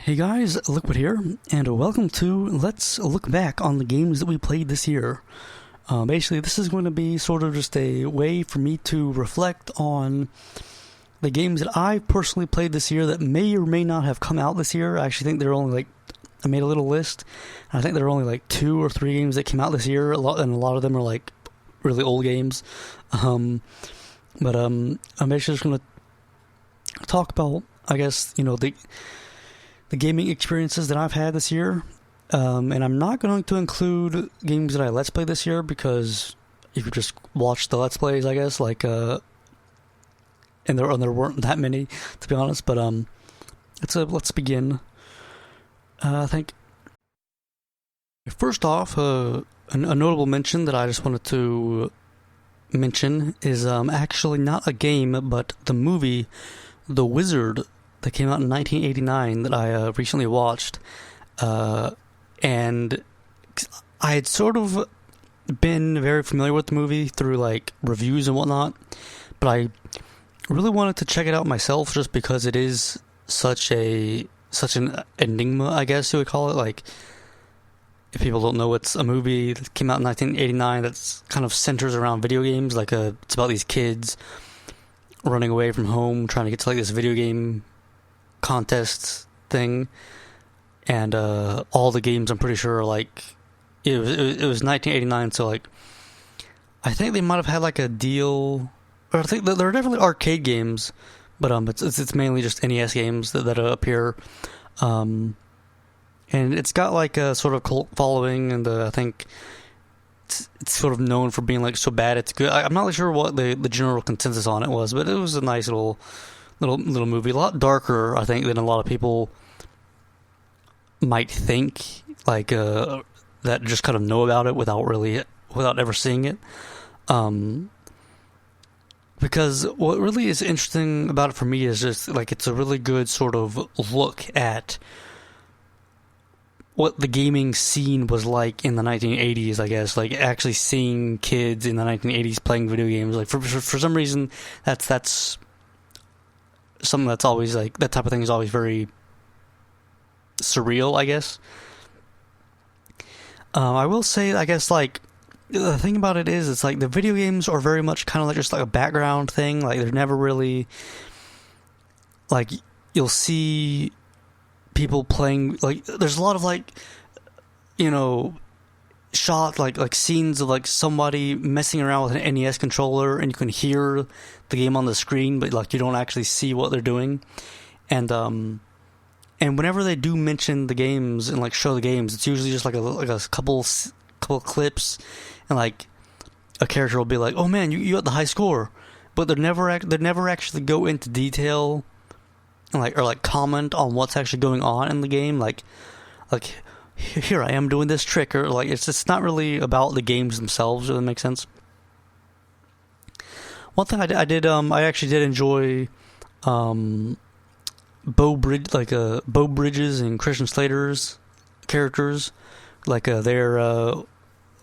Hey guys, Liquid here, and welcome to Let's Look Back on the games that we played this year. Basically, this is going to be sort of just a way for me to reflect on the games that I personally played this year that may or may not have come out this year. I actually think there are only I made a little list, and I think there are only 2 or 3 games that came out this year, and a lot of them are really old games. I'm basically just going to talk about, I guess, the gaming experiences that I've had this year, and I'm not going to include games that I Let's Play this year because you could just watch the Let's Plays, I guess, and there weren't that many, to be honest, but let's begin. I think, first off, a notable mention that I just wanted to mention is actually not a game, but the movie The Wizard that came out in 1989 that I recently watched, and I had sort of been very familiar with the movie through reviews and whatnot, but I really wanted to check it out myself just because it is such an enigma, I guess you would call it. If people don't know, it's a movie that came out in 1989 that's kind of centers around video games. It's about these kids running away from home, trying to get to this video game contest thing, and all the games, I'm pretty sure, it was 1989, so I think they might have had a deal, or I think there are definitely arcade games, but it's mainly just NES games that appear, and it's got a sort of cult following, and I think it's sort of known for being so bad it's good. I'm not really sure what the general consensus on it was, but it was a nice little movie, a lot darker, I think, than a lot of people might think, that just kind of know about it without ever seeing it. Because what really is interesting about it for me is just it's a really good sort of look at what the gaming scene was like in the 1980s, I guess, actually seeing kids in the 1980s playing video games. For some reason, that's something that's always that type of thing is always very surreal, I guess. I will say, I guess, the thing about it is, it's the video games are very much kind of just a background thing. They're never really, you'll see people playing, there's a lot of shot scenes of somebody messing around with an NES controller, and you can hear the game on the screen, but you don't actually see what they're doing. And whenever they do mention the games and show the games, it's usually just a couple clips, and a character will be oh man, you got the high score, but they never actually go into detail and or comment on what's actually going on in the game, here I am doing this trick, or it's not really about the games themselves. Does that make sense? One thing I actually did enjoy Bo Bridges and Christian Slater's characters. They're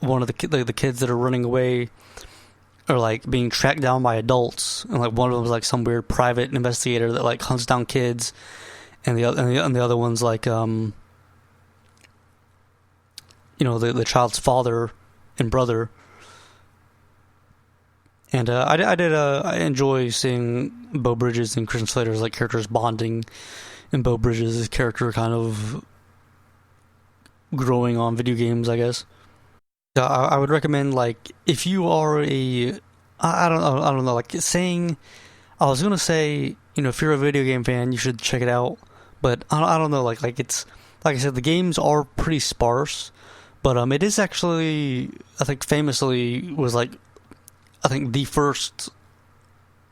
one of the kids that are running away, or being tracked down by adults, and one of them was some weird private investigator that hunts down kids, and the other one's the child's father and brother. And I enjoy seeing Bo Bridges and Christian Slater's characters bonding, and Bo Bridges' character kind of growing on video games, I guess. I would recommend, if you are I don't know, saying, I was gonna say, if you're a video game fan, you should check it out, but I don't know, it's, like I said, the games are pretty sparse, but it is actually, I think, famously was I think the first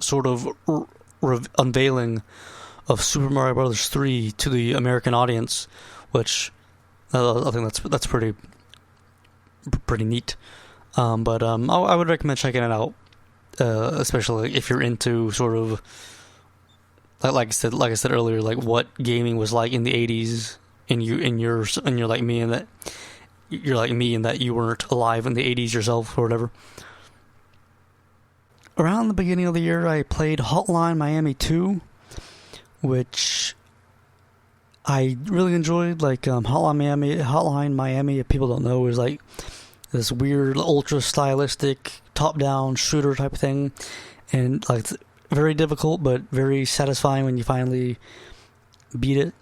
sort of unveiling of Super Mario Bros. 3 to the American audience, which I think that's pretty neat. But I would recommend checking it out, especially if you're into sort of like I said earlier, what gaming was like in the 80s, and you're like me, and that you're like me in that you weren't alive in the 80s yourself or whatever. Around the beginning of the year, I played Hotline Miami 2, which I really enjoyed like Hotline Miami. Hotline Miami, if people don't know, is like this weird, ultra stylistic, top-down shooter type thing, and like it's very difficult but very satisfying when you finally beat it.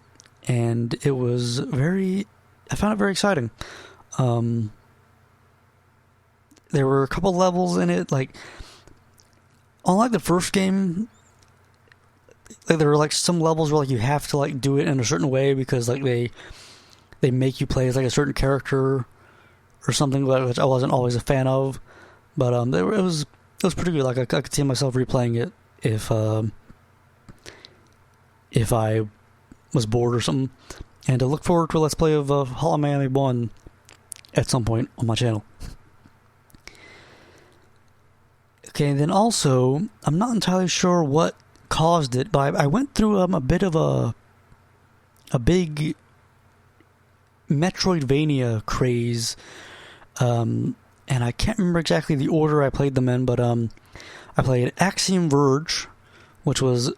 And it was I found it very exciting. There were a couple levels in it, like unlike the first game, like there were like some levels where like you have to like do it in a certain way because like they make you play as like a certain character or something, which I wasn't always a fan of. But it was pretty good. Like I could see myself replaying it if I was bored or something. And I look forward to a Let's Play of Hotline Miami 1 at some point on my channel. Okay, and then also, I'm not entirely sure what caused it, but I went through a bit of a big Metroidvania craze, and I can't remember exactly the order I played them in, but I played Axiom Verge, which was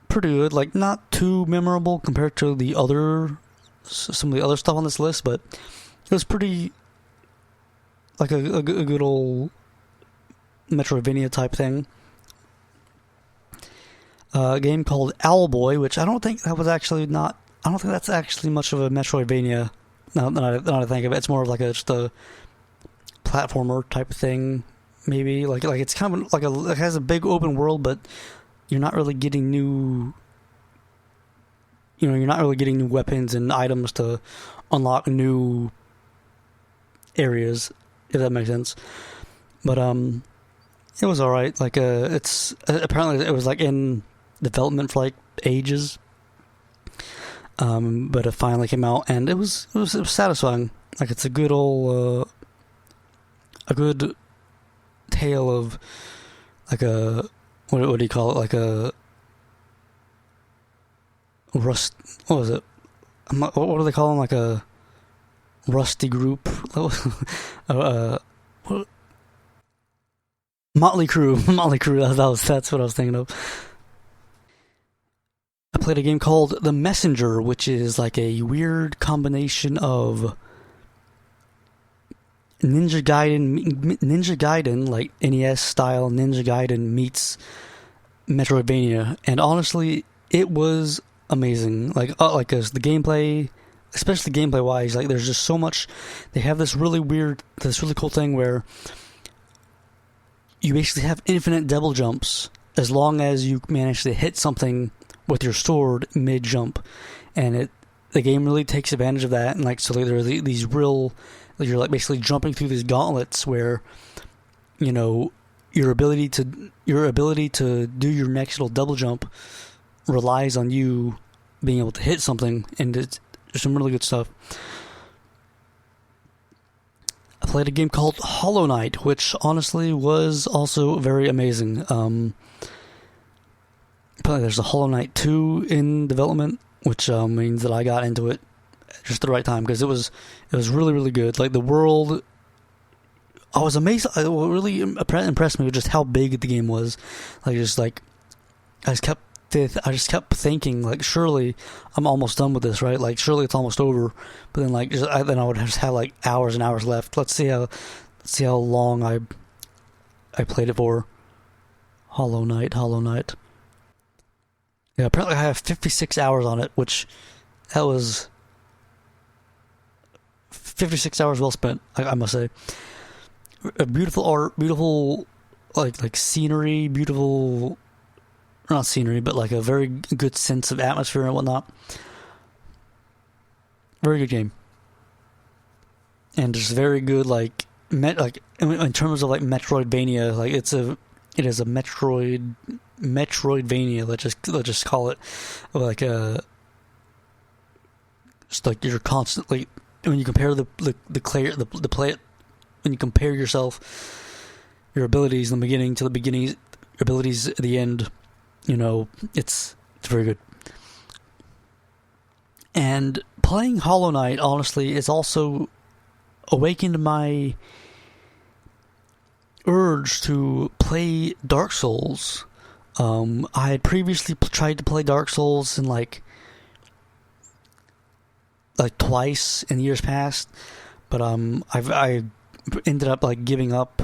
pretty good, like not too memorable compared to some of the other stuff on this list, but it was pretty like a good old Metroidvania type thing. A game called Owlboy, which I don't think that's actually much of a Metroidvania. Now that I think of it, it's more of like just a platformer type of thing, maybe. Like it's kind of like it has a big open world, but you're not really getting new weapons and items to unlock new areas, if that makes sense. But it was alright. Like it's apparently it was like in development for like ages. But it finally came out, and it was satisfying. Like it's a good old a good tale of like a what do you call it? Like a rust. What was it? What do they call them? Like a rusty group. Motley Crue. Motley Crue. That's what I was thinking of. I played a game called The Messenger, which is like a weird combination of Ninja Gaiden, like NES style Ninja Gaiden meets Metroidvania, and honestly, it was amazing. Like the gameplay, especially gameplay wise, like there's just so much. They have this really cool thing where you basically have infinite double jumps as long as you manage to hit something with your sword mid jump, and the game really takes advantage of that. And like so, there are these real, you're like basically jumping through these gauntlets where, you know, your ability to do your next little double jump relies on you being able to hit something, and it's some really good stuff. I played a game called Hollow Knight, which honestly was also very amazing. Apparently there's a Hollow Knight 2 in development, which means that I got into it just at the right time, because it was really, really good. Like the world, I was amazed. What really impressed me was just how big the game was. Like I just kept thinking, like, surely I'm almost done with this, right? Like, surely it's almost over. But then, like, then I would just have like hours and hours left. Let's see how long I played it for. Hollow Knight. Yeah, apparently I have 56 hours on it, which that was 56 hours well spent, I must say. Beautiful art, beautiful like scenery, beautiful. Not scenery, but like a very good sense of atmosphere and whatnot. Very good game, and just very good like in terms of like Metroidvania. Like it is a Metroidvania. Let's just call it like just like you're constantly, when you compare the play when you compare your abilities in the beginning to your abilities at the end. You know, it's very good. And playing Hollow Knight, honestly, is also awakened my urge to play Dark Souls. I had previously tried to play Dark Souls in like like twice in years past, but I ended up like giving up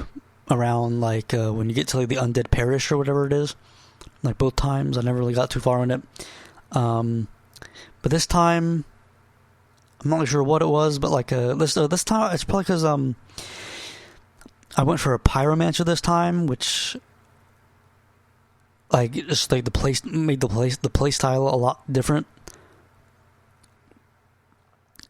around like when you get to like the undead parish or whatever it is. Like both times, I never really got too far in it. But this time, I'm not really sure what it was, but like this time it's probably because I went for a pyromancer this time, which like just like the place made the play style a lot different.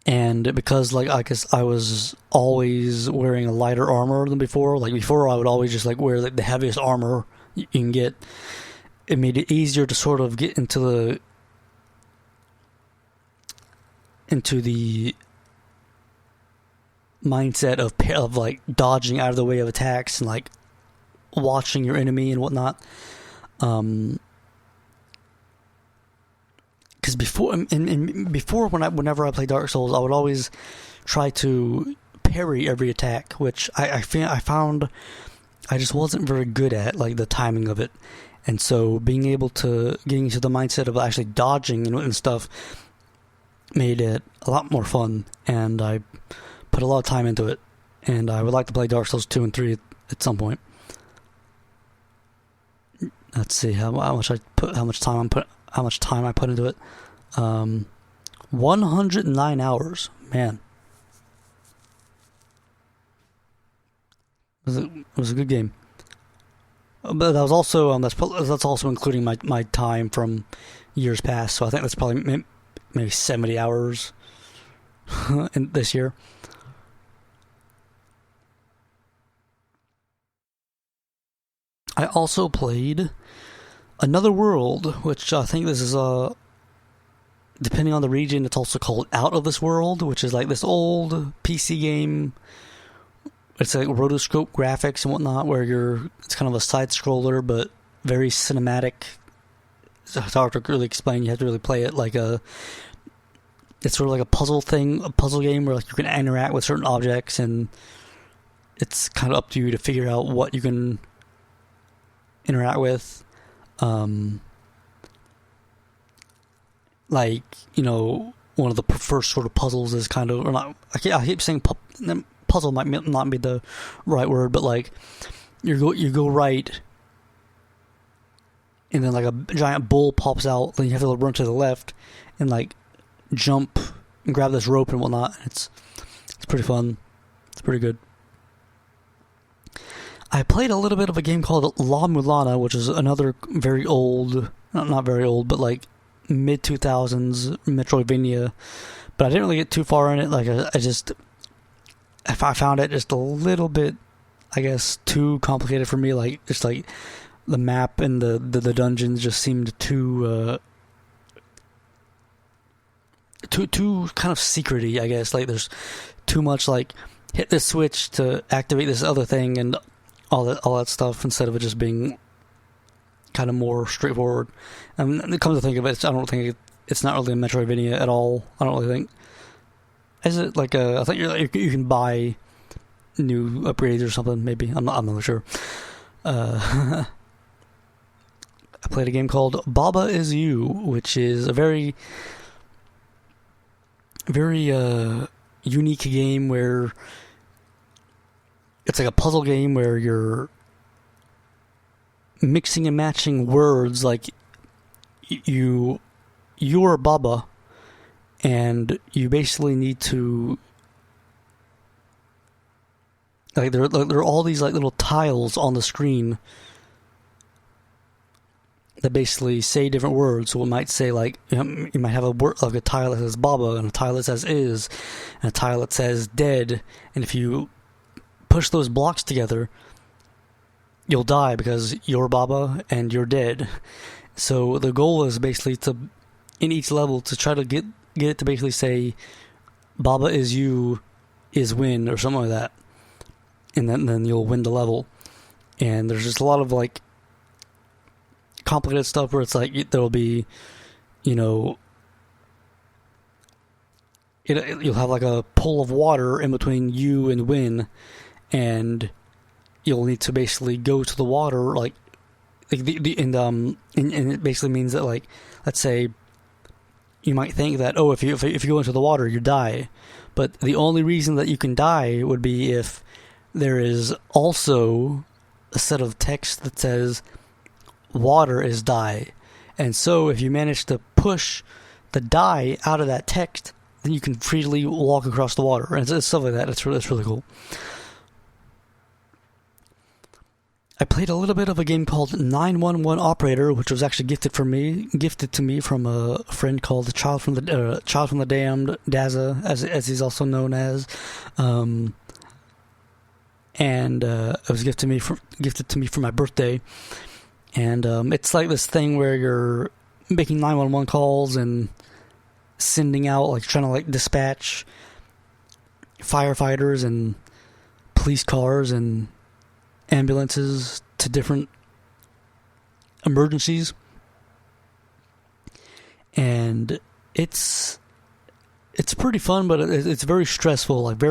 And because like I guess I was always wearing a lighter armor than before. Like before, I would always just like wear like the heaviest armor you can get. It made it easier to sort of get into the mindset of like dodging out of the way of attacks and like watching your enemy and whatnot. Because before whenever I play Dark Souls, I would always try to parry every attack, which I found I just wasn't very good at, like the timing of it. And so being able to getting into the mindset of actually dodging and stuff made it a lot more fun, and I put a lot of time into it. And I would like to play Dark Souls 2 and 3 at some point. Let's see how much time I put into it. 109 hours, man. It was a good game. But that was also that's also including my time from years past. So I think that's probably maybe 70 hours in this year. I also played Another World, which I think this is depending on the region, it's also called Out of This World, which is like this old PC game. It's like rotoscope graphics and whatnot, where it's kind of a side scroller, but very cinematic. It's hard to really explain. You have to really play it like it's sort of like a puzzle game where like you can interact with certain objects, and it's kind of up to you to figure out what you can interact with. Like, you know, one of the first sort of puzzles is kind of, or not, I keep saying puzzle might not be the right word, but like you go right, and then like a giant bull pops out, then you have to run to the left and like jump and grab this rope and whatnot. It's pretty fun. It's pretty good. I played a little bit of a game called La-Mulana, which is another very old, not very old, but like mid-2000s Metroidvania. But I didn't really get too far in it. Like I found it just a little bit, I guess, too complicated for me. Like just like the map and the dungeons just seemed too kind of secrety, I guess. Like there's too much like hit this switch to activate this other thing and all that stuff, instead of it just being kind of more straightforward. And it comes to think of it, I don't think it's not really a Metroidvania at all. I don't really think. Is it like I think you can buy new upgrades or something? Maybe I'm not sure. I played a game called Baba Is You, which is a very unique game where it's like a puzzle game where you're mixing and matching words. Like you're Baba, and you basically need to like there are all these like little tiles on the screen that basically say different words. So it might say like, you might have a word like a tile that says Baba, and a tile that says is, and a tile that says dead. And if you push those blocks together, you'll die because you're Baba and you're dead. So the goal is basically to, in each level, to try to get it to basically say Baba is you is win or something like that, and then you'll win the level. And there's just a lot of like complicated stuff where it's like there'll be, you know, you'll have like a pool of water in between you and win, and you'll need to basically go to the water, like and it basically means that, like, let's say you might think that, oh, if you go into the water, you die. But the only reason that you can die would be if there is also a set of text that says water is die. And so if you manage to push the die out of that text, then you can freely walk across the water. And it's stuff like that. It's really cool. I played a little bit of a game called 911 Operator, which was actually gifted to me from a friend called the Child from the Damned, Daza, as he's also known as, and it was gifted to me for my birthday. And it's like this thing where you're making 911 calls and sending out, like trying to like dispatch firefighters and police cars and ambulances to different emergencies. And it's pretty fun, but it's very stressful. Like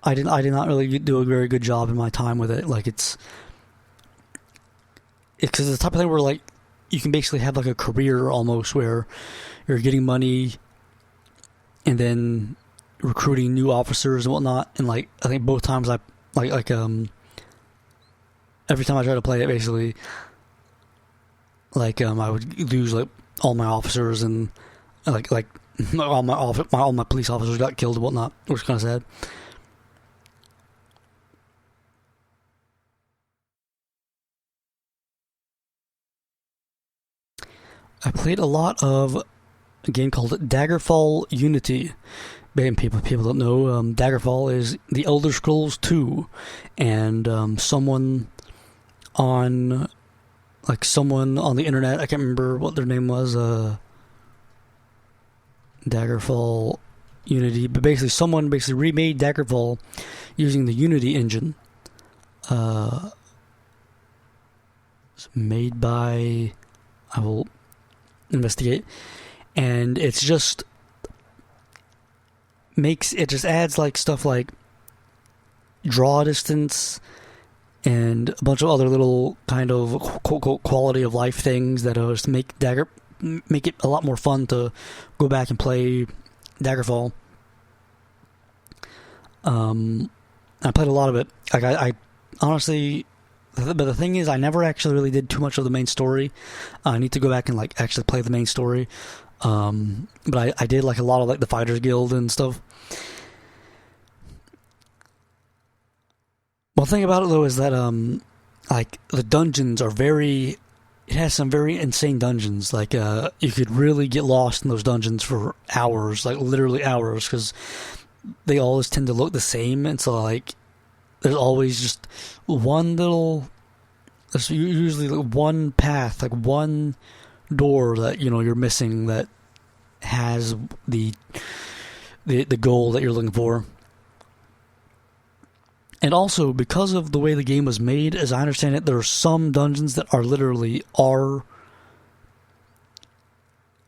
I did not really do a very good job in my time with it. Like it's because it's the type of thing where like you can basically have like a career almost, where you're getting money and then recruiting new officers and whatnot. And like I think both times I every time I try to play it, basically I would lose like all my officers, and like all my police officers got killed and whatnot, which is kind of sad. I played a lot of a game called Daggerfall Unity. And people don't know, Daggerfall is the Elder Scrolls 2, and someone on the internet, I can't remember what their name was, Daggerfall Unity, but basically someone remade Daggerfall using the Unity engine. It's made by, I will investigate, and it's just adds like stuff like draw distance and a bunch of other little kind of quote quality of life things that just make it a lot more fun to go back and play Daggerfall. I played a lot of it. Like I honestly, but the thing is, I never actually really did too much of the main story. I need to go back and like actually play the main story. But I did like a lot of like the Fighters Guild and stuff. One thing about it though is that like the dungeons are it has some very insane dungeons. Like you could really get lost in those dungeons for hours, like literally hours, because they always tend to look the same, and so like there's always just there's usually like one path, like one door that you're missing that has the goal that you're looking for. And also, because of the way the game was made, as I understand it, there are some dungeons that are literally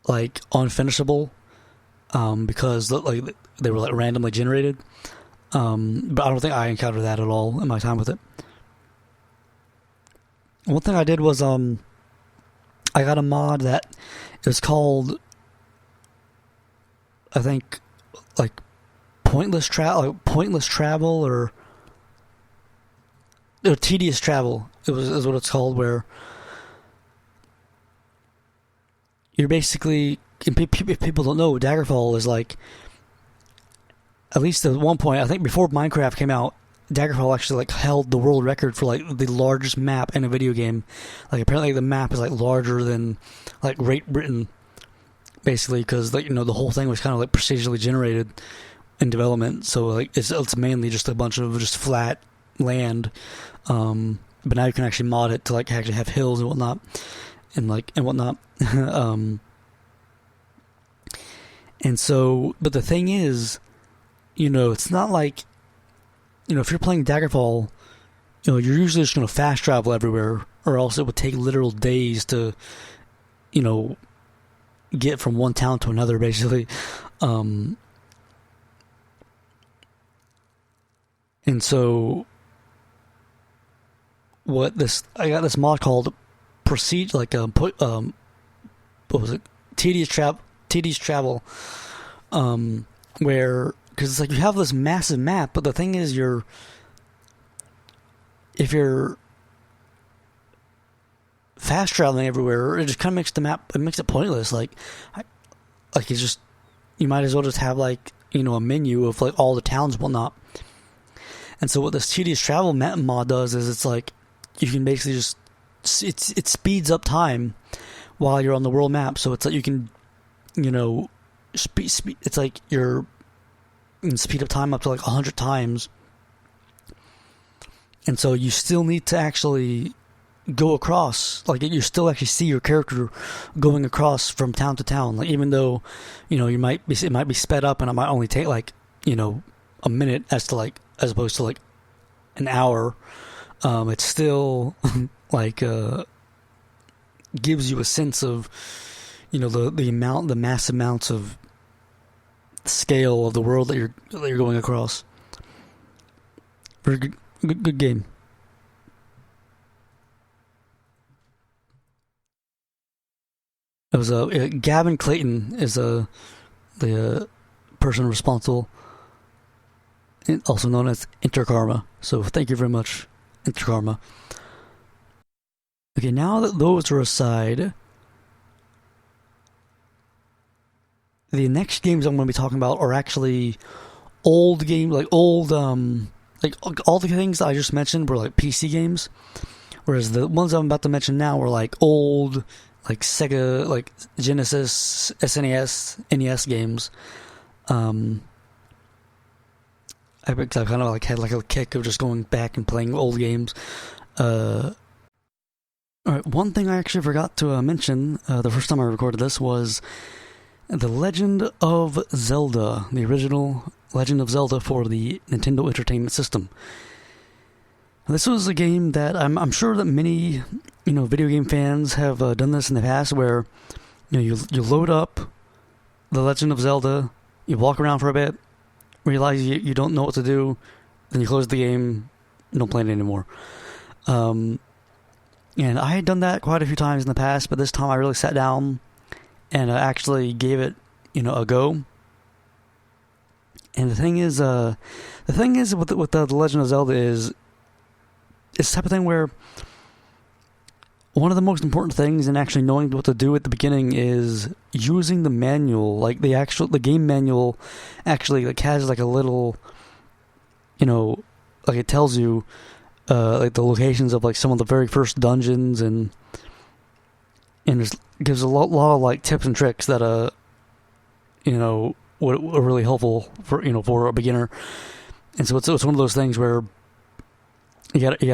like unfinishable, because like they were like randomly generated. But I don't think I encountered that at all in my time with it. One thing I did was I got a mod that is called, I think, like pointless travel or tedious travel. Is what it's called, where you're basically, if people don't know, Daggerfall is like, at least at one point, I think before Minecraft came out, Daggerfall actually like held the world record for like the largest map in a video game. Like apparently the map is like larger than like Great Britain, basically, because like the whole thing was kind of like procedurally generated in development. So like it's mainly just a bunch of just flat land. But now you can actually mod it to like actually have hills and whatnot, and so, but the thing is, it's not like, if you're playing Daggerfall, you're usually just going to fast travel everywhere, or else it would take literal days to, get from one town to another, basically. And so, I got this mod called what was it? tedious travel, where because it's like you have this massive map, but the thing is, if you're fast traveling everywhere, it just kind of makes the map, it makes it pointless. Like it's just, you might as well just have like, you know, a menu of like all the towns and whatnot. And so what this tedious travel mod does is it's like you can basically just, it speeds up time while you're on the world map. So it's like you can, you know, it's like you can speed up time up to like 100 times. And so you still need to actually go across, like you still actually see your character going across from town to town. Like even though, you know, it might be sped up and it might only take like, you know, a minute as opposed to like an hour, it's still like gives you a sense of, you know, the massive amounts of scale of the world that you're going across. Very good game. It was Gavin Clayton is the person responsible, also known as Interkarma. So thank you very much, Interkarma. Okay, now that those are aside, the next games I'm going to be talking about are actually old games, like all the things that I just mentioned were like PC games, whereas the ones I'm about to mention now were like old, like Sega, like Genesis, SNES, NES games. I kind of like had like a kick of just going back and playing old games. Alright, one thing I actually forgot to mention the first time I recorded this was The Legend of Zelda, the original Legend of Zelda for the Nintendo Entertainment System. This was a game that I'm sure that many, you know, video game fans have done this in the past, where, you know, you load up The Legend of Zelda, you walk around for a bit, realize you don't know what to do, then you close the game, and don't play it anymore. And I had done that quite a few times in the past, but this time I really sat down and actually gave it, you know, a go. And the thing is with the Legend of Zelda is, it's the type of thing where one of the most important things in actually knowing what to do at the beginning is using the manual. Like the game manual actually like has like a little, you know, like it tells you like the locations of like some of the very first dungeons, and it gives a lot of like tips and tricks that you know, are really helpful for, you know, for a beginner. And so it's one of those things where you gotta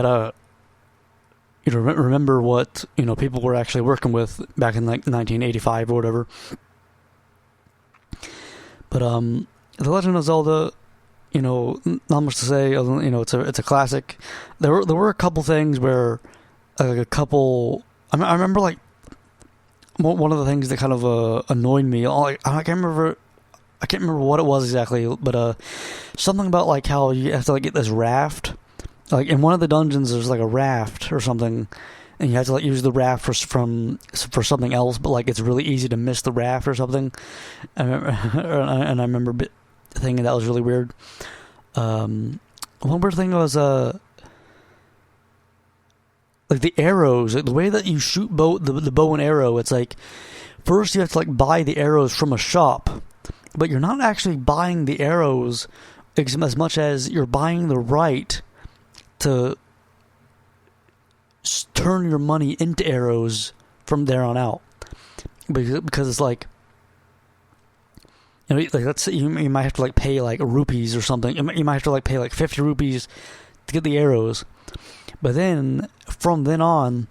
you know, remember what, you know, people were actually working with back in like 1985 or whatever. But The Legend of Zelda, you know, not much to say. You know, it's a classic. There were a couple things where like a couple. I remember like one of the things that kind of annoyed me. I can't remember what it was exactly, but something about like how you have to like get this raft. Like in one of the dungeons, there's like a raft or something, and you have to like use the raft for something else. But like it's really easy to miss the raft or something. And I remember thinking that was really weird. One weird thing was like the arrows, like the way that you shoot the bow and arrow. It's like first you have to like buy the arrows from a shop, but you're not actually buying the arrows as much as you're buying the right to turn your money into arrows from there on out, because it's like, you know, like let's say you might have to like pay like rupees or something. You might have to like pay like 50 rupees to get the arrows, but then from then on,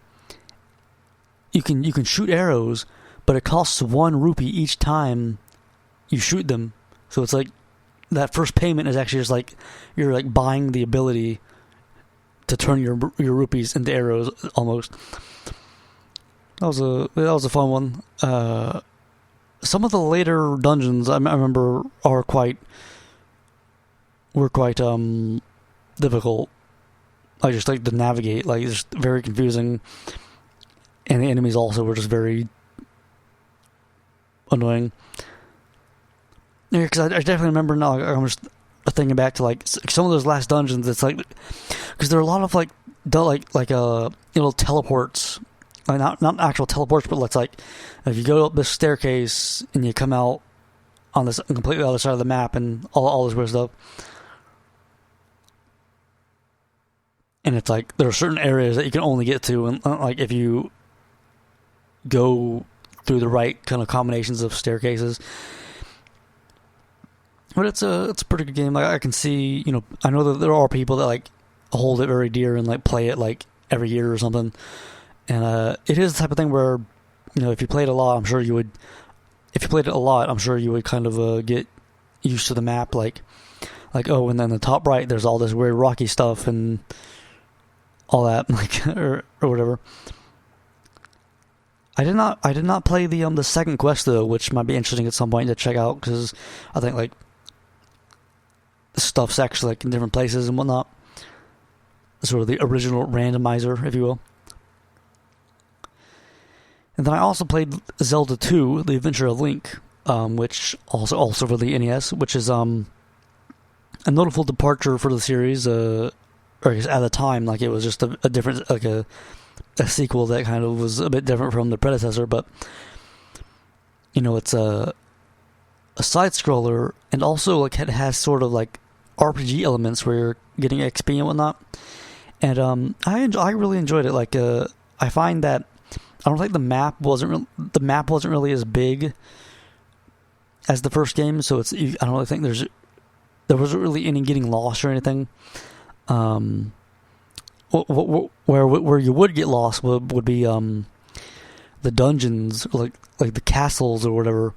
you can shoot arrows, but it costs 1 rupee each time you shoot them. So it's like that first payment is actually just like you're like buying the ability to turn your rupees into arrows, almost. That was a fun one. Some of the later dungeons I remember were quite difficult. I just like to navigate, like just very confusing, and the enemies also were just very annoying. Yeah, because I definitely remember now. I'm just thinking back to like some of those last dungeons. It's like because there are a lot of like teleports, like not actual teleports, but let's like if you go up this staircase and you come out on this completely other side of the map and all this weird stuff. And it's like there are certain areas that you can only get to, and like if you go through the right kind of combinations of staircases. But it's a pretty good game. Like I can see, I know that there are people that like hold it very dear and like play it like every year or something. And it is the type of thing where, if you played a lot, I'm sure you would. If you played it a lot, I'm sure you would kind of get used to the map. Like oh, and then the top right, there's all this weird rocky stuff and all that, like or whatever. I did not play the second quest though, which might be interesting at some point to check out because I think like stuff's actually like in different places and whatnot. Sort of the original randomizer, if you will. And then I also played Zelda 2: The Adventure of Link, which also for the NES, which is a notable departure for the series. Or I guess at the time, like it was just a different, like a sequel that kind of was a bit different from the predecessor, but it's a side scroller, and also like it has sort of like RPG elements where you're getting XP and whatnot. And I really enjoyed it. Like I find that I don't think the map wasn't really as big as the first game, so I don't really think there wasn't really any getting lost or anything. Where you would get lost would be the dungeons, like the castles or whatever.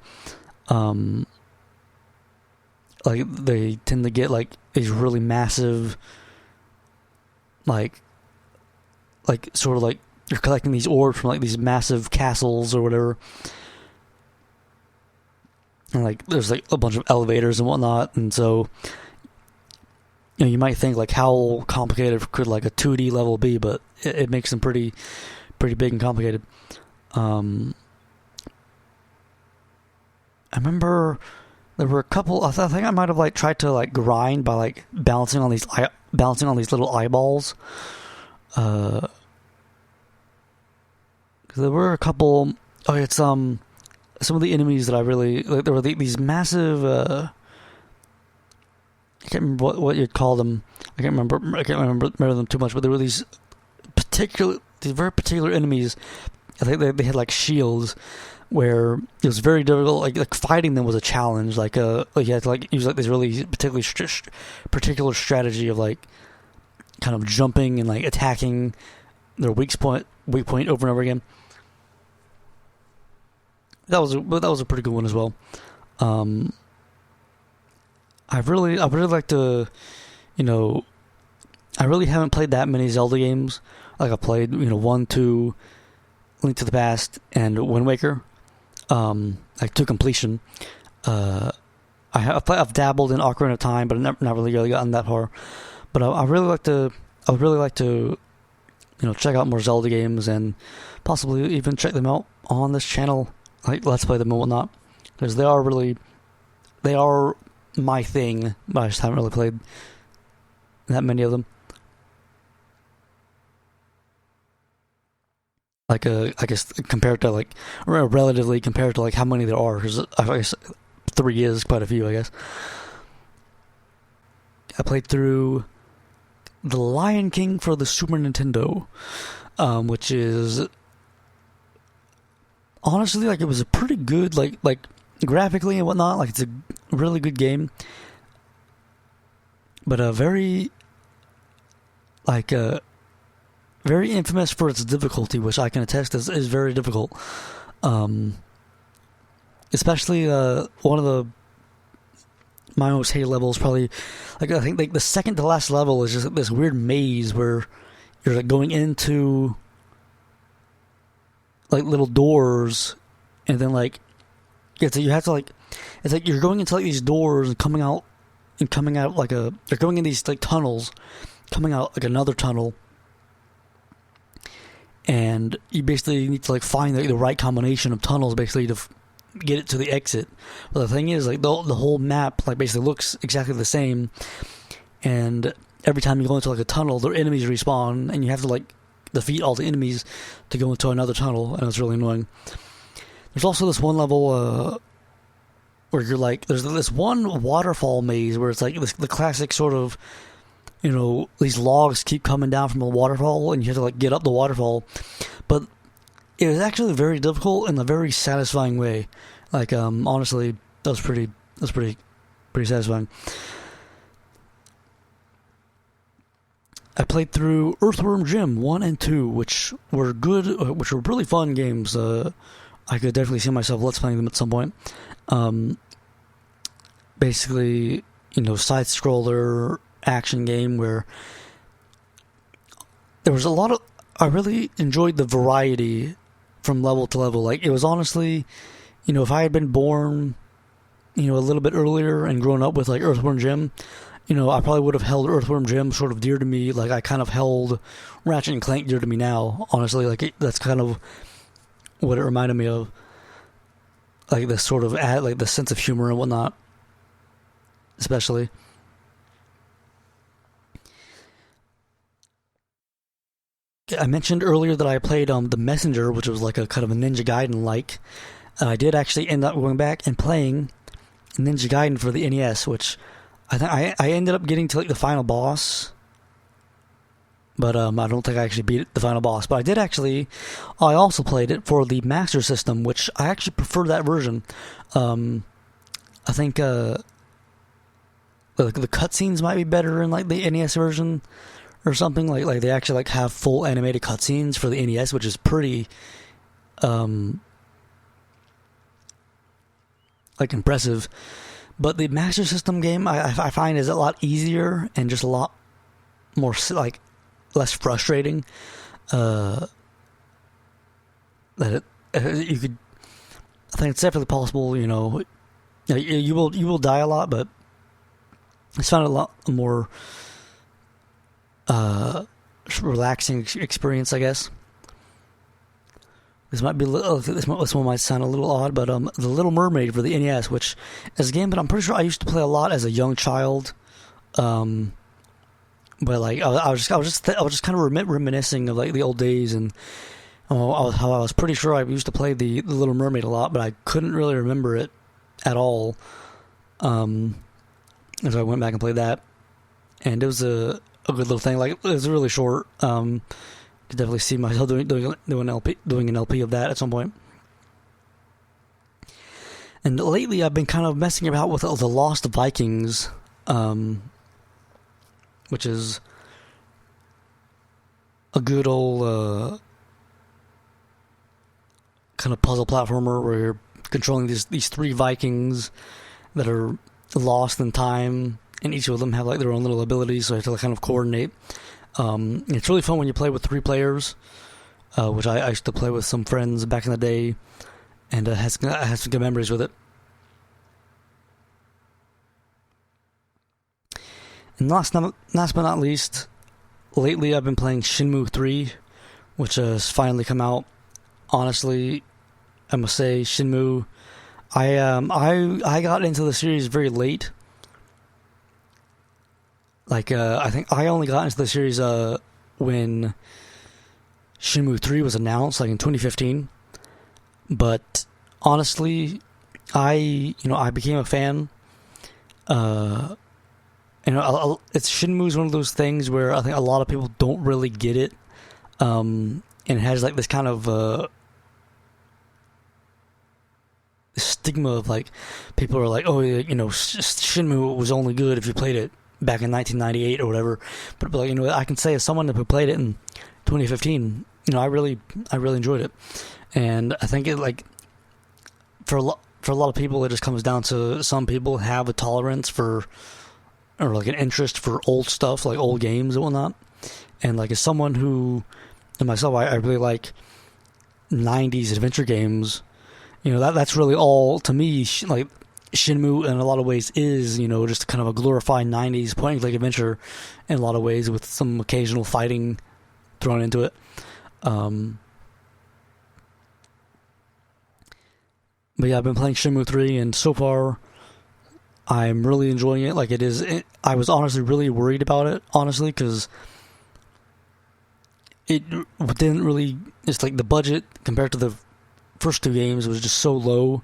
Like they tend to get like these really massive, like sort of like you're collecting these orbs from like these massive castles or whatever. And like there's like a bunch of elevators and whatnot, and so you might think like how complicated could like a 2D level be, but it makes them pretty big and complicated. I remember there were a couple. I think I might have like tried to like grind by like balancing on these little eyeballs. Cause there were a couple. Oh, it's some of the enemies that I really like. There were these massive. I can't remember what you'd call them. I can't remember them too much. But there were these very particular enemies. I think they had like shields, where it was very difficult. Like fighting them was a challenge. Like you had to like use like this really particular strategy of like kind of jumping and like attacking their weak point over and over again. That was a pretty good one as well. I really like to, I really haven't played that many Zelda games. Like I played, 1, 2, Link to the Past, and Wind Waker, like to completion. I've dabbled in Ocarina of Time, but I've not really gotten that far. But I would really like to, check out more Zelda games and possibly even check them out on this channel, like Let's Play them and whatnot, because they are my thing, but I just haven't really played that many of them. Like I guess compared to like relatively compared to like how many there are, because I guess 3 is quite a few. I guess I played through The Lion King for the Super Nintendo, which is honestly like it was a pretty good like graphically and whatnot. Like it's a really good game, but very very infamous for its difficulty, which I can attest is very difficult. Especially one of my most hated levels, probably like I think like the second to last level is just this weird maze where you're like going into like little doors, and then like you have to like it's like you're going into like these doors and coming out like you're going in these like tunnels, coming out like another tunnel. And you basically need to like find the right combination of tunnels basically to get it to the exit. But the thing is, like, the whole map, like, basically looks exactly the same, and every time you go into, like, a tunnel, their enemies respawn, and you have to, like, defeat all the enemies to go into another tunnel, and it's really annoying. There's also this one level where you're like, there's this one waterfall maze where it's like the classic sort of, these logs keep coming down from the waterfall, and you have to, like, get up the waterfall. But it was actually very difficult in a very satisfying way. Like, honestly, that was pretty satisfying. I played through Earthworm Jim 1 and 2, which were good, which were really fun games. I could definitely see myself let's playing them at some point. Basically, side-scroller action game where there was a lot of... I really enjoyed the variety from level to level. Like, it was honestly, if I had been born, a little bit earlier and grown up with, like, Earthworm Jim, I probably would have held Earthworm Jim sort of dear to me, like I kind of held Ratchet and Clank dear to me now. Honestly, like, that's kind of what it reminded me of, like this sort of like the sense of humor and whatnot, especially. I mentioned earlier that I played The Messenger, which was like a kind of a Ninja Gaiden like. I did actually end up going back and playing Ninja Gaiden for the NES, which I think I ended up getting to, like, the final boss, but I don't think I actually beat the final boss. But I also played it for the Master System, which I actually prefer that version. I think the cutscenes might be better in, like, the NES version or something. Like they actually, like, have full animated cutscenes for the NES, which is pretty like, impressive. But the Master System game, I find, is a lot easier and just a lot more, like, less frustrating. That you could, I think it's definitely possible. You will die a lot, but it's found a lot more relaxing experience, I guess. This one might sound a little odd, but The Little Mermaid for the NES, which is a game that I'm pretty sure I used to play a lot as a young child. But, like, I was just kind of reminiscing of, like, the old days, and how I was pretty sure I used to play the Little Mermaid a lot, but I couldn't really remember it at all. And so I went back and played that, and it was a good little thing. Like, it was really short. Could definitely see myself doing an LP of that at some point. And lately, I've been kind of messing about with the Lost Vikings, which is a good old kind of puzzle platformer where you're controlling these three Vikings that are lost in time, and each of them have, like, their own little abilities, so you have to, like, kind of coordinate. It's really fun when you play with 3 players, which I used to play with some friends back in the day, and I had some good memories with it. And last but not least, lately I've been playing Shenmue 3, which has finally come out. Honestly, I must say, Shenmue, I got into the series very late. Like, I think I only got into the series when Shenmue 3 was announced, like, in 2015. But honestly, I became a fan. It's Shenmue is one of those things where I think a lot of people don't really get it. And it has, like, this kind of stigma of, like, people are like, oh, Shenmue was only good if you played it back in 1998 or whatever. But like, I can say as someone who played it in 2015, I really enjoyed it. And I think it, like, for a lot of people, it just comes down to some people have a tolerance for, or like an interest for old stuff, like old games and whatnot. And like, as someone who, and myself, I really like 90s adventure games. That's really all to me. Like, Shenmue in a lot of ways is, just kind of a glorified 90s point-and-click adventure in a lot of ways, with some occasional fighting thrown into it. But yeah, I've been playing Shenmue 3, and so far, I'm really enjoying it. Like, I was honestly really worried about it, honestly, because it didn't really, it's like the budget compared to the first two games was just so low.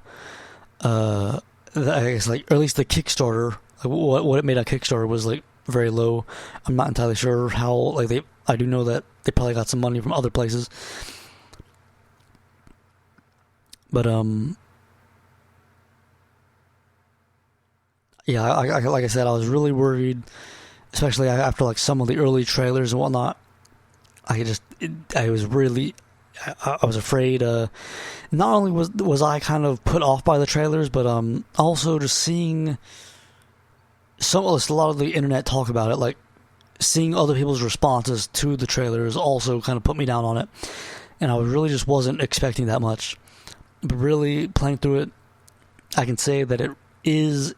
I guess, like, or at least the Kickstarter, like, what it made on Kickstarter was, like, very low. I'm not entirely sure how, like, I do know that they probably got some money from other places. But, yeah, like I said, I was really worried, especially after, like, some of the early trailers and whatnot. I was really, I was afraid. Not only was I kind of put off by the trailers, but also just seeing a lot of the internet talk about it, like seeing other people's responses to the trailers, also kind of put me down on it. And I really just wasn't expecting that much. But really playing through it, I can say that it is,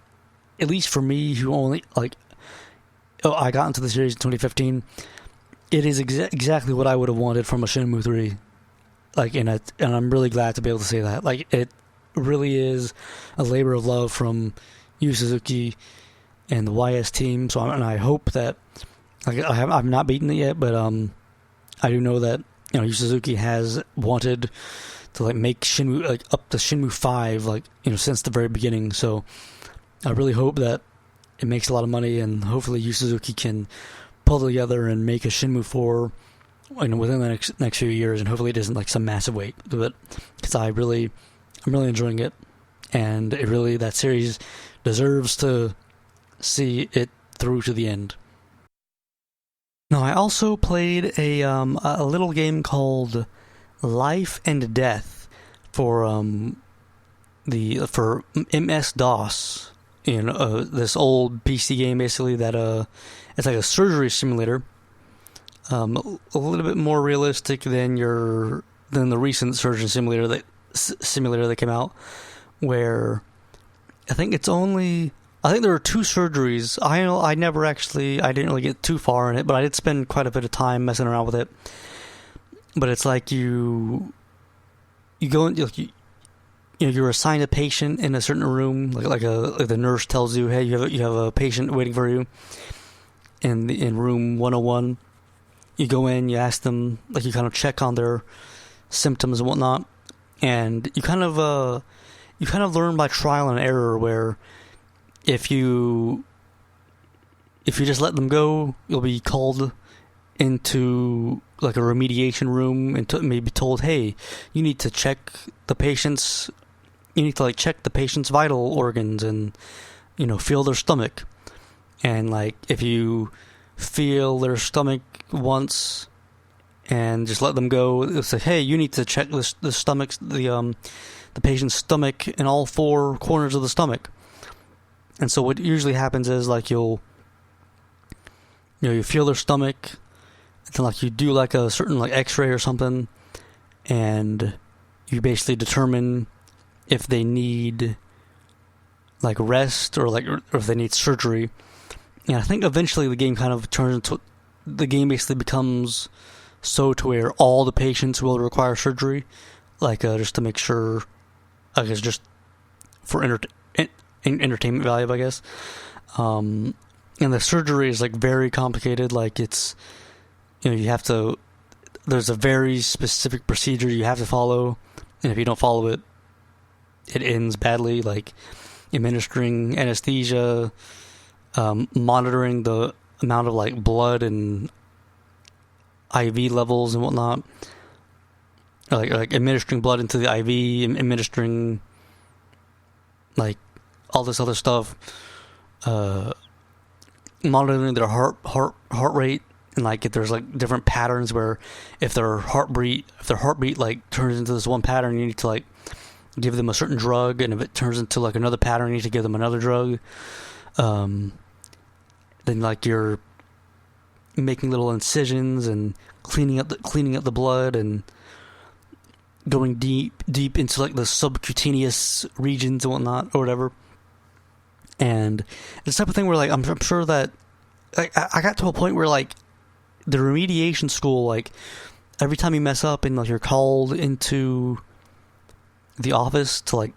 at least for me, who only I got into the series in 2015. It is exactly what I would have wanted from a Shenmue 3. Like, and I'm really glad to be able to say that. Like, it really is a labor of love from Yu Suzuki and the YS team. So, and I hope that, like, I've not beaten it yet, but I do know that, you know, Yu Suzuki has wanted to, like, make Shenmue, like, up to Shenmue 5, like, you know, since the very beginning. So I really hope that it makes a lot of money, and hopefully Yu Suzuki can pull together and make a Shenmue 4, you know, within the next few years, and hopefully it isn't like some massive wait. But because I'm really enjoying it, and that series deserves to see it through to the end. Now, I also played a little game called Life and Death for MS DOS. You know, this old PC game basically that it's like a surgery simulator. A little bit more realistic than the recent surgeon simulator that came out, where I think there were two surgeries. I didn't really get too far in it, but I did spend quite a bit of time messing around with it. But it's like you go in, you're assigned a patient in a certain room, like the nurse tells you, hey, you have a patient waiting for you in room 101. You go in, you ask them, like, you kind of check on their symptoms and whatnot, and you kind of learn by trial and error, where if you just let them go, you'll be called into like a remediation room and maybe told, hey, you need to check the patient's vital organs and, you know, feel their stomach. And, like, if you feel their stomach once and just let them go, it's like, hey, you need to check the patient's stomach in all four corners of the stomach. And so what usually happens is, like, you feel their stomach, and then, like, you do like a certain, like, x-ray or something, and you basically determine if they need, like, rest or if they need surgery. And I think eventually the game kind of basically becomes so to where all the patients will require surgery, like, just to make sure, I guess, just for entertainment value, I guess. And the surgery is, like, very complicated. Like, it's, you know, there's a very specific procedure you have to follow, and if you don't follow it, it ends badly, like administering anesthesia, monitoring the amount of, like, blood and IV levels and whatnot, like administering blood into the IV, administering, like, all this other stuff, monitoring their heart rate, and, like, if there's, like, different patterns where if their heartbeat like turns into this one pattern, you need to, like, give them a certain drug, and if it turns into, like, another pattern, you need to give them another drug. Then, like, you're making little incisions and cleaning up the blood and going deep into, like, the subcutaneous regions and whatnot, or whatever. And it's the type of thing where, like, I'm sure that, like, I got to a point where, like, the remediation school, like, every time you mess up and, like, you're called into the office to, like,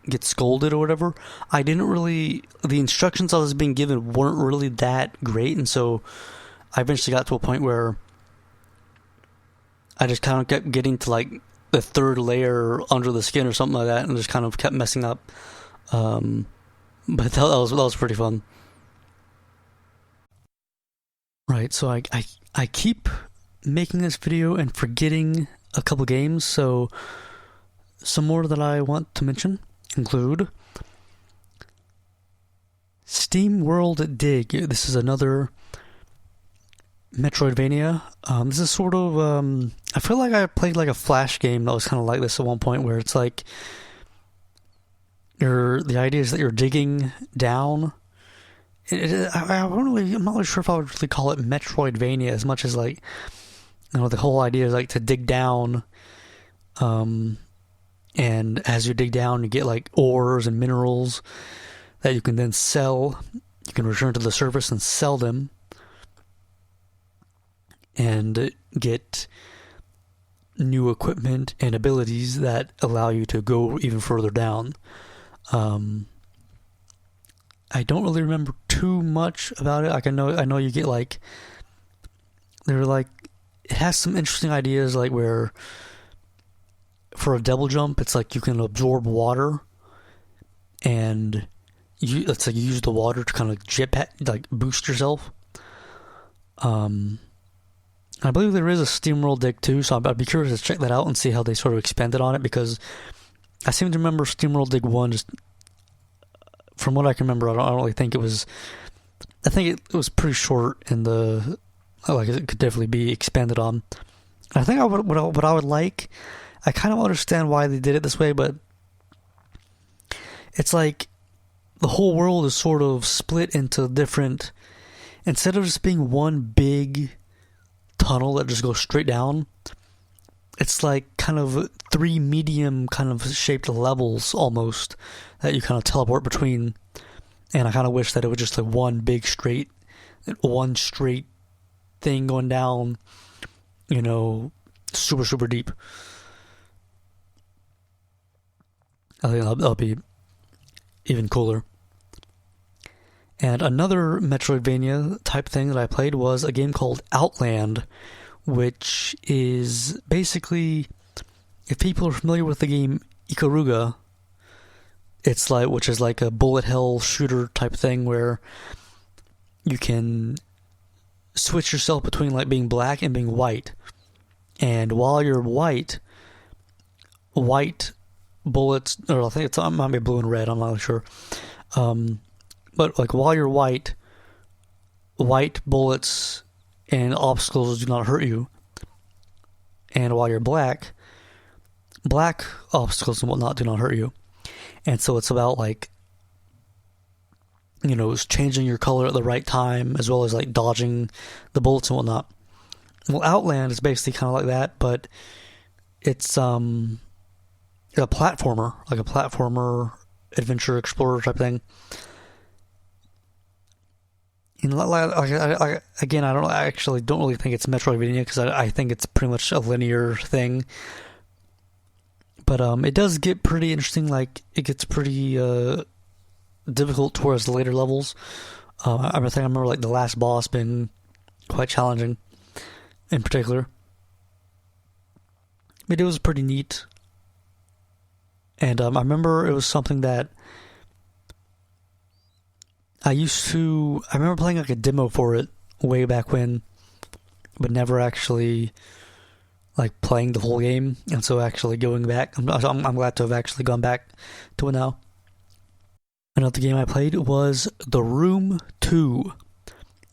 get scolded or whatever, I didn't really, the instructions I was being given weren't really that great, and so I eventually got to a point where I just kind of kept getting to like the third layer under the skin or something like that, and just kind of kept messing up. But that was pretty fun. Right, so I keep making this video and forgetting a couple games, so some more that I want to mention include Steam World Dig. This is another Metroidvania. This is sort of, I feel like I played like a Flash game that was kind of like this at one point, where it's like, the idea is that you're digging down. I'm not really sure if I would really call it Metroidvania as much as like, the whole idea is like to dig down, and as you dig down, you get like ores and minerals that you can then sell. You can return to the surface and sell them, and get new equipment and abilities that allow you to go even further down. I don't really remember too much about it. Like I know you get like, they're like, it has some interesting ideas, like where for a double jump, it's like you can absorb water, and it's like you use the water to kind of like boost yourself. I believe there is a SteamWorld Dig too, so I'd be curious to check that out and see how they sort of expanded on it, because I seem to remember SteamWorld Dig 1, just from what I can remember, I don't really think it was, I think it was pretty short in the, like it could definitely be expanded on. I think what I would like, I kind of understand why they did it this way, but it's like the whole world is sort of split into different, instead of just being one big tunnel that just goes straight down, it's like kind of 3 medium kind of shaped levels almost that you kind of teleport between. And I kind of wish that it was just like one straight thing going down, super, super deep. I think that'll be even cooler. And another Metroidvania type thing that I played was a game called Outland, which is basically, if people are familiar with the game Ikaruga, which is like a bullet hell shooter type thing where you can switch yourself between like being black and being white. And while you're white bullets, or I think it might be blue and red, I'm not really sure. But like while you're white bullets and obstacles do not hurt you. And while you're black obstacles and whatnot do not hurt you. And so it's about like, changing your color at the right time, as well as like dodging the bullets and whatnot. Well, Outland is basically kind of like that, but it's a platformer, adventure explorer type thing. Again, I actually don't really think it's Metroidvania, because I think it's pretty much a linear thing. But it does get pretty interesting. Like it gets pretty difficult towards the later levels. I remember like the last boss being quite challenging, in particular. But it was pretty neat. And I remember it was something that I remember playing like a demo for it way back when, but never actually like playing the whole game. And so actually going back, I'm glad to have actually gone back to it now. Another game I played was The Room 2.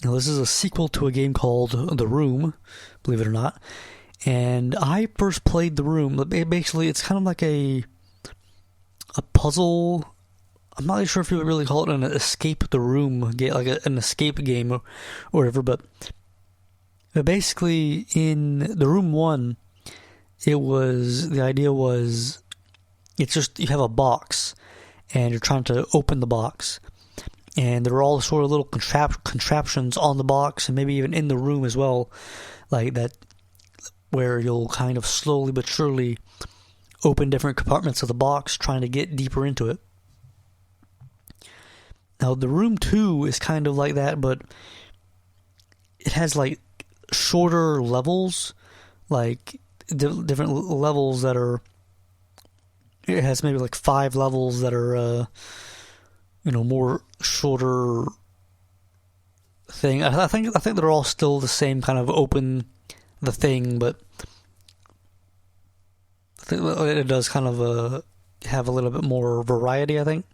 Now this is a sequel to a game called The Room, believe it or not. And I first played The Room. Basically, it's kind of like a puzzle. I'm not really sure if you would really call it an escape the room game, like an escape game or whatever, but basically in The Room 1, the idea was, it's just, you have a box, and you're trying to open the box, and there are all sort of little contraptions on the box, and maybe even in the room as well, like that, where you'll kind of slowly but surely open different compartments of the box, trying to get deeper into it. Now, the room 2 is kind of like that, but it has like shorter levels, like different levels that are. It has maybe like 5 levels that are, more shorter thing. I think they're all still the same kind of open the thing, but I think it does kind of have a little bit more variety, I think.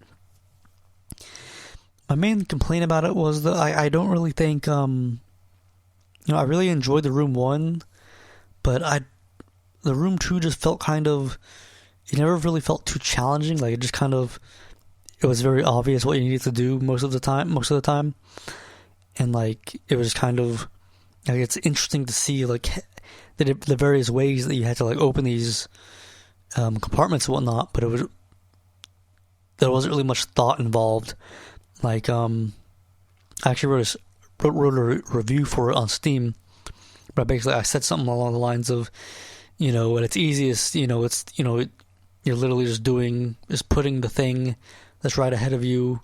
My main complaint about it was that I don't really think, I really enjoyed the room 1, but the room 2 just felt kind of, it never really felt too challenging. Like, it was very obvious what you needed to do most of the time. And like, it was kind of, like, it's interesting to see like the various ways that you had to like open these compartments and whatnot, but there wasn't really much thought involved. Like, I actually wrote a review for it on Steam, but basically I said something along the lines of, at its easiest, you're literally just putting the thing that's right ahead of you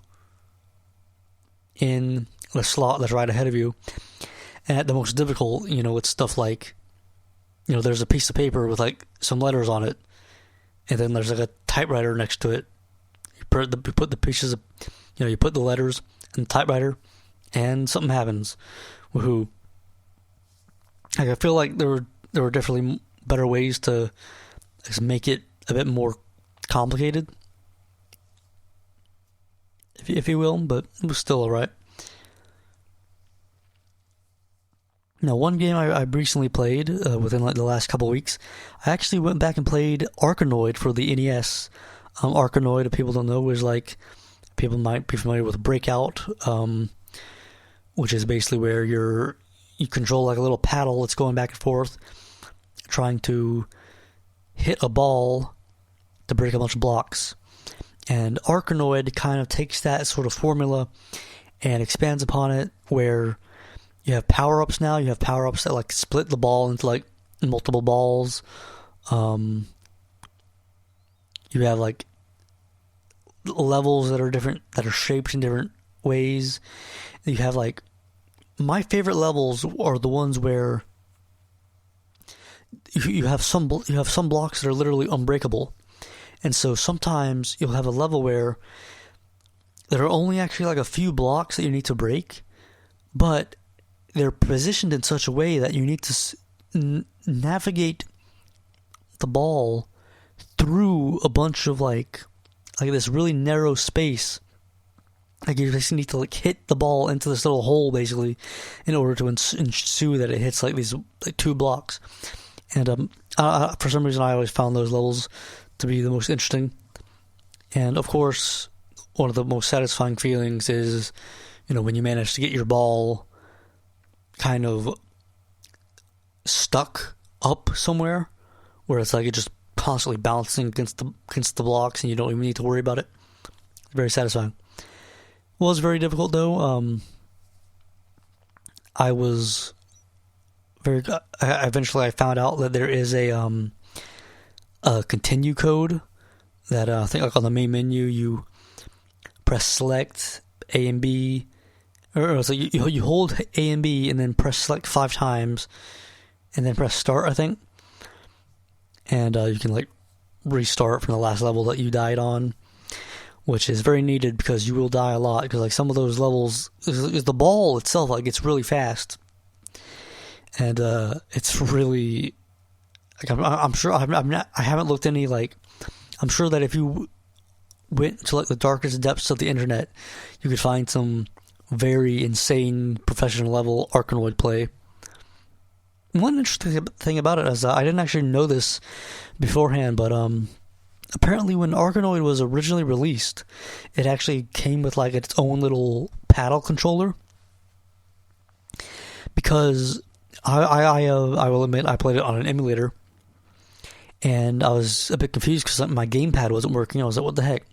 in the slot that's right ahead of you. And at the most difficult, it's stuff like, there's a piece of paper with like some letters on it, and then there's like a typewriter next to it. You put the pieces of, you put the letters in the typewriter, and something happens. Woohoo! Like, I feel like there were definitely better ways to make it a bit more complicated, if you will, but it was still alright. Now, one game I recently played within like the last couple of weeks, I actually went back and played Arkanoid for the NES. Arkanoid, if people don't know, is like, people might be familiar with Breakout, which is basically where you control like a little paddle that's going back and forth, trying to hit a ball to break a bunch of blocks. And Arkanoid kind of takes that sort of formula and expands upon it, where you have power-ups now. You have power-ups that like split the ball into like multiple balls. You have like levels that are different, that are shaped in different ways. You have like, my favorite levels are the ones where you have some blocks that are literally unbreakable. And so sometimes you'll have a level where there are only actually like a few blocks that you need to break, but they're positioned in such a way that you need to navigate the ball through a bunch of like this really narrow space. Like, you just need to like hit the ball into this little hole basically in order to ensue that it hits like these like 2 blocks. And for some reason I always found those levels to be the most interesting. And of course, one of the most satisfying feelings is, when you manage to get your ball kind of stuck up somewhere where it's like it's just constantly bouncing against the blocks and you don't even need to worry about it. It's very satisfying. It was very difficult though. Eventually I found out that there is a continue code that I think like on the main menu you press select A and B, or so you hold A and B and then press select 5 times and then press start, I think, and you can like restart from the last level that you died on, which is very needed because you will die a lot, because like some of those levels is the ball itself like it's really fast, and it's really like I'm sure I haven't looked any like, I'm sure that if you went to like the darkest depths of the internet, you could find some very insane professional level Arkanoid play. One interesting thing about it is I didn't actually know this beforehand, but apparently when Arkanoid was originally released, it actually came with like its own little paddle controller. Because I will admit I played it on an emulator, and I was a bit confused because my gamepad wasn't working. I was like, what the heck?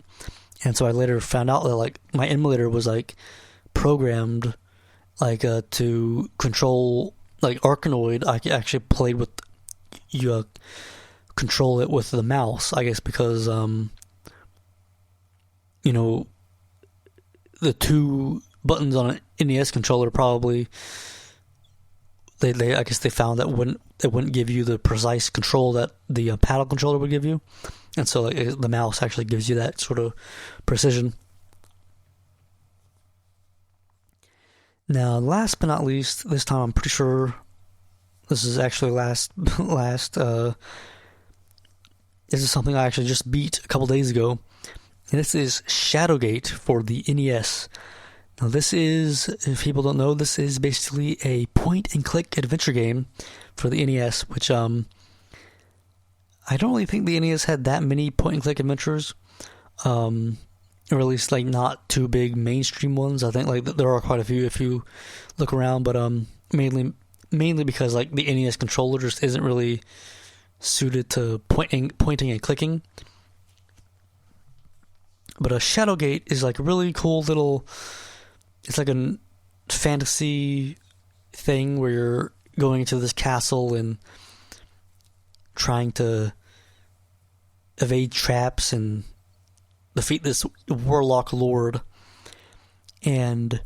And so I later found out that like my emulator was like programmed like to control like Arkanoid. I actually played with control it with the mouse, I guess, because the two buttons on an NES controller probably they I guess they found that it wouldn't give you the precise control that the paddle controller would give you, and so the mouse actually gives you that sort of precision. Now, last but not least, this time I'm pretty sure this is actually last. This is something I actually just beat a couple days ago, and this is Shadowgate for the NES. Now, this is, if people don't know, this is basically a point-and-click adventure game for the NES, which I don't really think the NES had that many point-and-click adventures, or at least like not too big mainstream ones. I think like there are quite a few if you look around, but mainly because like the NES controller just isn't really suited to pointing and clicking. But Shadowgate is like a really cool little. It's like a fantasy thing where you're going into this castle and trying to evade traps and defeat this warlock lord. And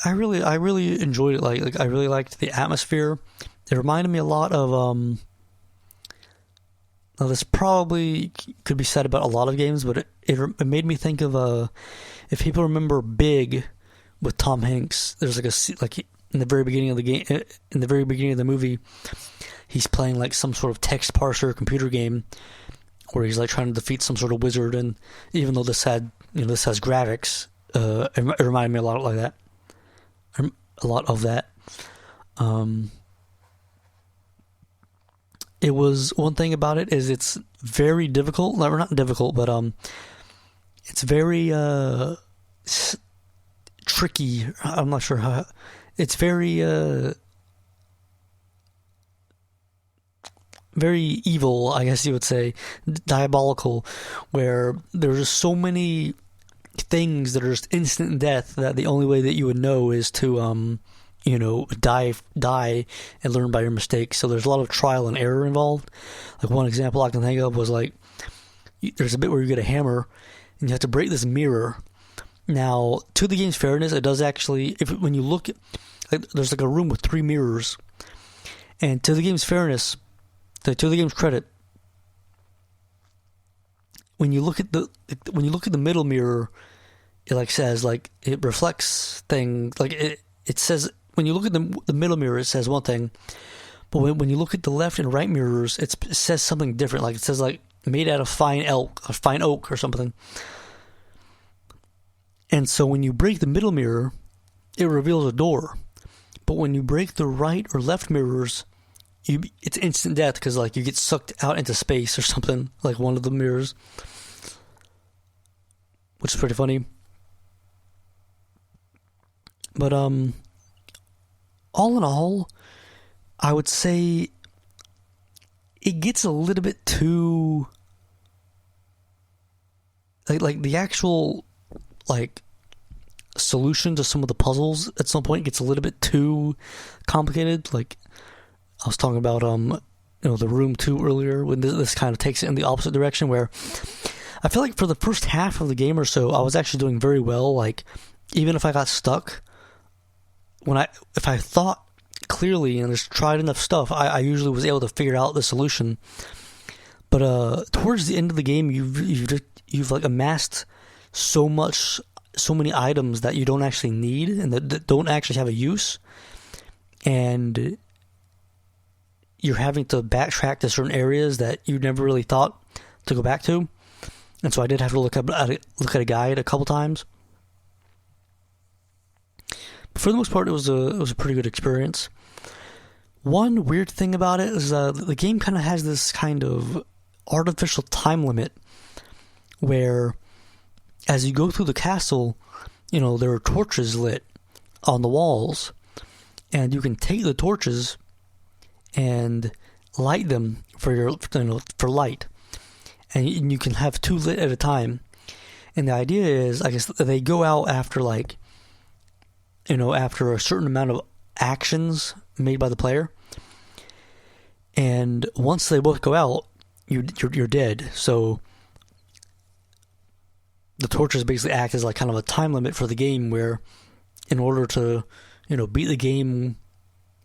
I really enjoyed it. Like I really liked the atmosphere. It reminded me a lot of now this probably could be said about a lot of games, but it made me think of if people remember Big with Tom Hanks. There's like in the very beginning of the game, in the very beginning of the movie, he's playing like some sort of text parser computer game where he's like trying to defeat some sort of wizard, and even though this has graphics, it reminded me a lot like that. A lot of that. It was one thing about it is it's very difficult. No, not difficult, but it's very tricky. I'm not sure how. It's very very evil, I guess you would say, diabolical, where there's just so many things that are just instant death that the only way that you would know is to die and learn by your mistakes. So there's a lot of trial and error involved. Like one example I can think of was like there's a bit where you get a hammer and you have to break this mirror. Now, to the game's fairness, it does actually, when you look at, like, there's like a room with 3 mirrors, and to the game's fairness, to the game's credit, when you look at the middle mirror, it like says like it reflects things, like it says when you look at the middle mirror, it says one thing, but when you look at the left and right mirrors, it says something different. Like it says like made out of fine oak or something. And so when you break the middle mirror, it reveals a door. But when you break the right or left mirrors, it's instant death because like you get sucked out into space or something, like one of the mirrors, which is pretty funny. But all in all, I would say it gets a little bit too like the actual like solution to some of the puzzles at some point gets a little bit too complicated. Like I was talking about the Room 2 earlier, when this kind of takes it in the opposite direction, where I feel like for the first half of the game or so I was actually doing very well. Like even if I got stuck, if I thought clearly and just tried enough stuff, I usually was able to figure out the solution. But towards the end of the game, you've like amassed so many items that you don't actually need and that don't actually have a use, and you're having to backtrack to certain areas that you never really thought to go back to. And so I did have to look at a guide a couple times. But for the most part, it was a pretty good experience. One weird thing about it is the game kind of has this kind of artificial time limit where as you go through the castle, there are torches lit on the walls, and you can take the torches and light them for light, and you can have 2 lit at a time. And the idea is, I guess, they go out after after a certain amount of actions made by the player, and once they both go out, you're dead. So the torches basically act as like kind of a time limit for the game, where in order to beat the game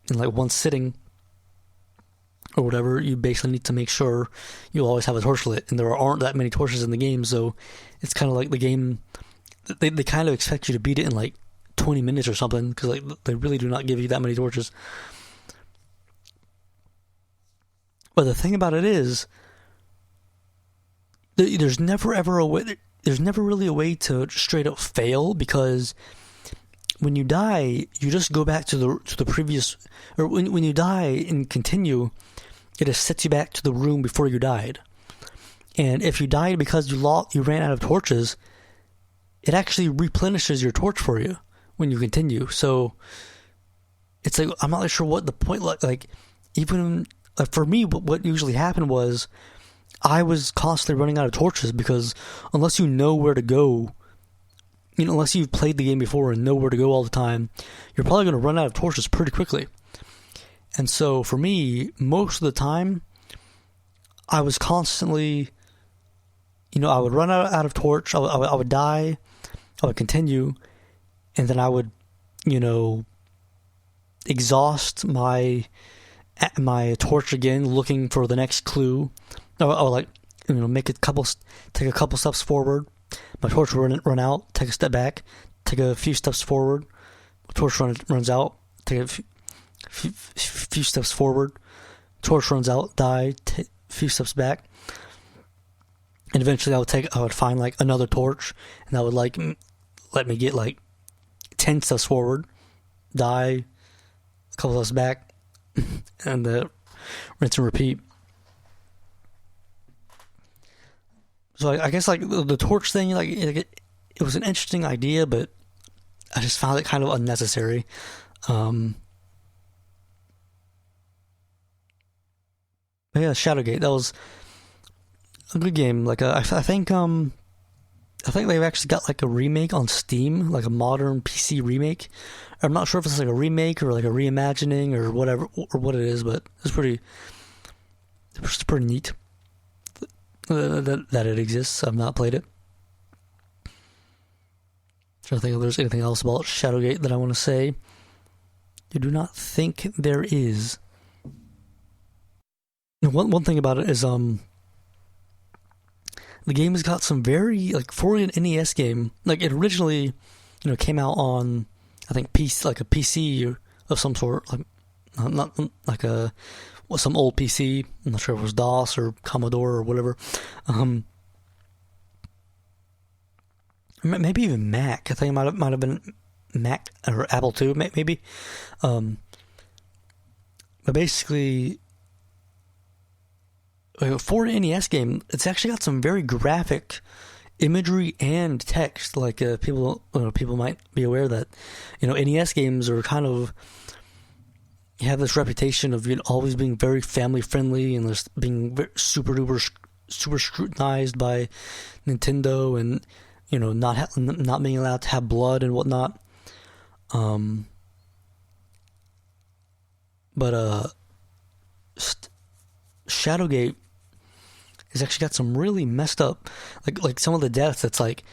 in like one sitting or whatever, you basically need to make sure you always have a torch lit, and there aren't that many torches in the game, so it's kind of like the game, they kind of expect you to beat it in like 20 minutes or something, because like they really do not give you that many torches. But the thing about it is, there's never really a way to straight up fail, because when you die, you just go back to the previous, or when you die and continue, it just sets you back to the room before you died. And if you died because you ran out of torches, it actually replenishes your torch for you when you continue. So it's like, I'm not really sure what the point, like even for me, what usually happened was I was constantly running out of torches, because unless you know where to go, unless you've played the game before and know where to go all the time, you're probably going to run out of torches pretty quickly. And so for me, most of the time, I was constantly, I would run out of torch, I would die, I would continue, and then I would, exhaust my torch again, looking for the next clue. I would like, take a couple steps forward, my torch would run out, take a step back, take a few steps forward, torch runs out, take a few steps forward, torch runs out, die, few steps back, and eventually I would find like another torch, and that would like let me get like 10 steps forward, die, a couple steps back, and rinse and repeat. So I guess like the torch thing, like it was an interesting idea, but I just found it kind of unnecessary. But yeah, Shadowgate, that was a good game. Like I think they've actually got like a remake on Steam, like a modern PC remake. I'm not sure if it's like a remake or like a reimagining or whatever, or what it is, but it's pretty neat that it exists. I've not played it. Trying to think if there's anything else about Shadowgate that I want to say. I do not think there is. One thing about it is the game has got some very, like, for an NES game, like it originally came out on, I think, PC, like a PC of some sort, like not like some old PC. I'm not sure if it was DOS or Commodore or whatever. Maybe even Mac. I think it might have been Mac or Apple II, maybe. But basically, for an NES game, it's actually got some very graphic imagery and text. Like people might be aware that NES games are kind of have this reputation of always being very family friendly and just being super scrutinized by Nintendo, and not being allowed to have blood and whatnot. But Shadowgate has actually got some really messed up, like some of the deaths. It's like,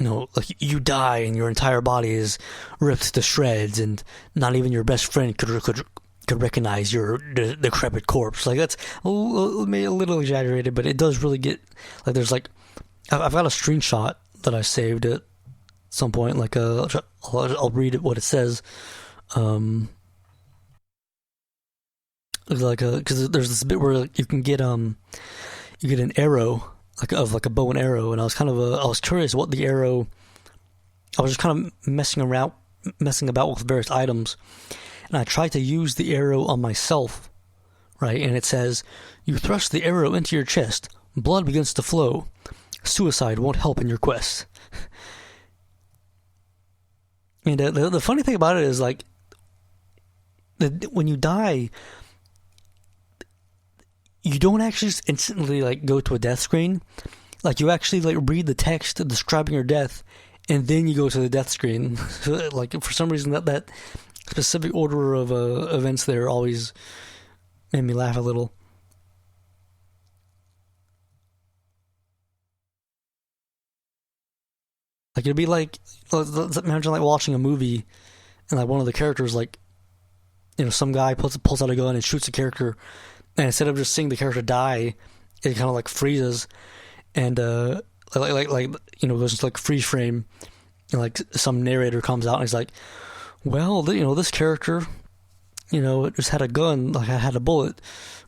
like you die and your entire body is ripped to shreds, and not even your best friend could recognize your decrepit corpse. Like that's a little exaggerated, but it does really get like there's like I've got a screenshot that I saved at some point. Like I'll read it what it says. Because there's this bit where you can get an arrow, like a bow and arrow, and I was curious what the arrow. I was just kind of messing about with various items, and I tried to use the arrow on myself, right? And it says, "You thrust the arrow into your chest, blood begins to flow. Suicide won't help in your quest." And the funny thing about it is, like, when you die, you don't actually just instantly like go to a death screen. Like you actually like read the text describing your death, and then you go to the death screen. Like for some reason that specific order of events there always made me laugh a little. Like it'd be like, imagine like watching a movie and like one of the characters like, some guy pulls out a gun and shoots a character, and instead of just seeing the character die, it kind of like freezes and goes into like freeze frame, and like some narrator comes out and he's like, well, this character, it just had a gun, like I had a bullet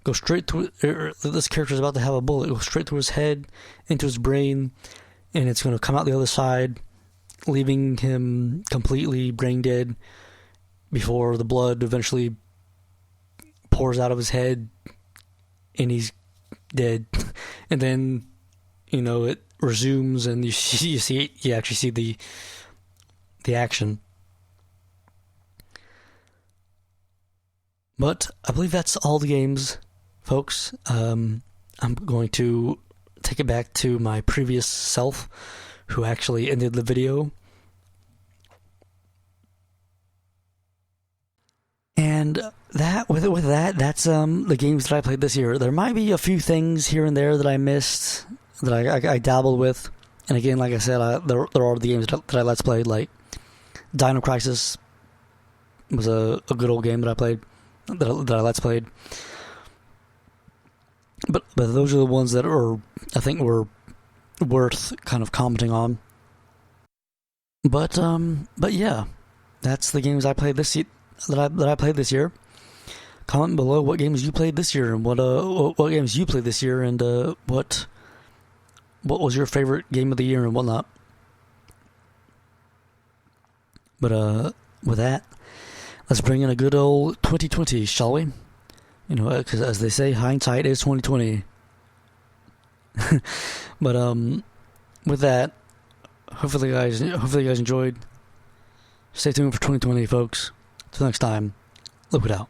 go straight through. This character's about to have a bullet go straight through his head, into his brain, and it's going to come out the other side, leaving him completely brain dead before the blood eventually pours out of his head and he's dead. And then, it resumes and you actually see the action. But I believe that's all the games, folks. I'm going to take it back to my previous self, who actually ended the video. And that's the games that I played this year. There might be a few things here and there that I missed, that I dabbled with. And again, like I said, there are the games that I let's played, like Dino Crisis was a good old game that I played, that I let's played. But those are the ones that I think were worth kind of commenting on. But yeah, that's the games I played this year. That I played this year. Comment below what games you played this year, and what games you played this year, and what was your favorite game of the year and whatnot. But with that, let's bring in a good old 2020, shall we? Because as they say, hindsight is 2020. But with that, hopefully you guys enjoyed. Stay tuned for 2020, folks. Till next time, look it out.